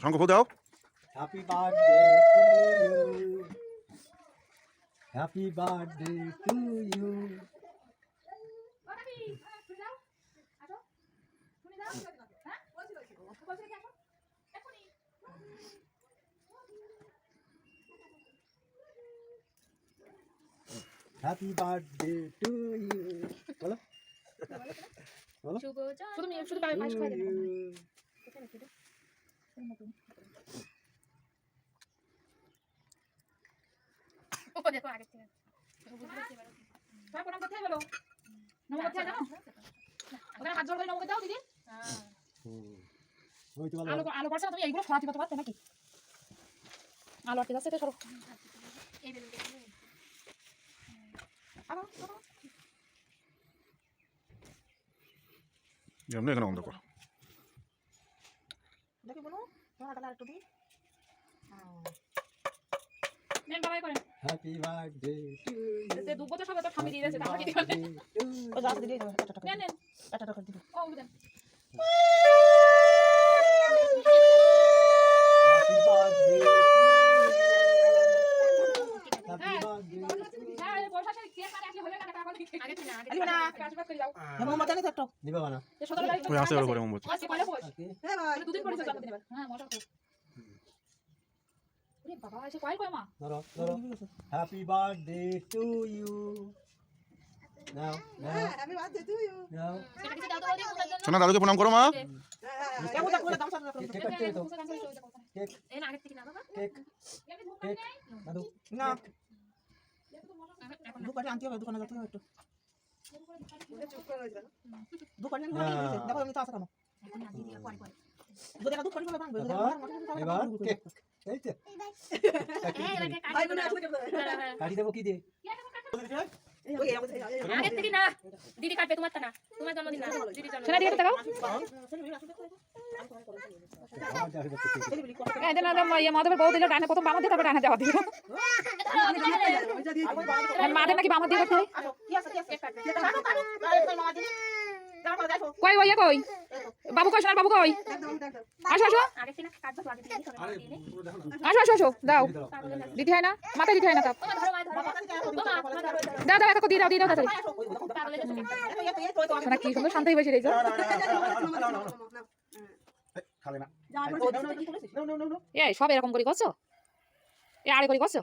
শঙ্খ ফুল দাও। Happy birthday to you, happy birthday to you. Happy birthday to you. বলো বলো। শুধু পায়েস খাওয়া দেন। ও দেখো আগে থেকে প্রণাম করতে বলো। নমো করতে জানো? ওখানে হাত জোড় করে নমো দাও দিদি। ওই তো ভালো। আলো আলো পড়ছে না, তুমি এইগুলো সরাতে কত পারতে নাকি? আলো আটকে যাচ্ছে, এটা সরো। এই বেলুন দেখো। আলো সরো। এমনি এখানে বন্ধ কর। দেখি বলো, তোমার কালার একটু দিই। নেন বাবাই করেন। Happy birthday to you. তে দুব্বো তো সব তো থামিয়ে দিয়ে যাচ্ছে, তাহলে কি করবে? ও যা দিদি, নেন নেন টাটা করে দিদি। ও দেন। Happy birthday. Happy birthday. হ্যাঁ এই বর্ষা সে কেক মানে আসলে হবে না টাকা দিতে। আগে না আগে না কাজবাজ করে যাও। মোমো মত জানি তো একটু দিবা না। এই 17 তারিখ ওই আসে ওর করে মোমবাতি। আজকে কয়লা বস? ওকে। হ্যাঁ ভাই দুদিন পরে জন্মদিন এবার। হ্যাঁ মজা করো। ওরে বাবা এসে কয়ল কয় মা? ধরো ধরো। Happy birthday to you. নাও নাও। Happy birthday to you. নাও। এটা কিছু দাও তো ওরে মুখের জন্য। সোনা দাদুকে প্রণাম করো মা। কেমন দেখো দাম সামনে কেক কাটতে তো। কেক এই না আগে থেকে না বাবা। কেক কেক দাদু। না এখন দোকানে আনতে হবে, দোকানে যেতে হবে একটু। চুপ করে রইছে দোকানে না। দেখো এমনি তো আছে কেন? এখন না দিদি পরে পরে। যদি না দোকানে ভাঙবে এবার কেক এই তো এই এবারে ভাই বোন আসলে কাটি দেবো কি দিয়ে? আগে থেকে না দিদি কাটবে, তোমার তা না, তোমার জন্মদিন না দিদির জন্মদিন। শোনা দিকে তাকাও। এই দেন না ইয়ে মাধবের বউ দিল ডানে, প্রথম বামা দিয়ে তারপর ডানে দেওয়া দিল। মাদের নাকি বামা দিয়ে করতে হয়? কই ওই কই বাবু কই, সোনার বাবু কই? আসো আসো আসো আসো আসো দাও দিতে হয় না, মাথায় দিতে হয় না। দাও দাও এত দিয়ে দাও দিয়ে দাও তাড়াতাড়ি। সোনা কি সুন্দর শান্তই বসে রয়েছে। খাবে না। এই সব এরকম করে করছো? এ আরে করে করছো?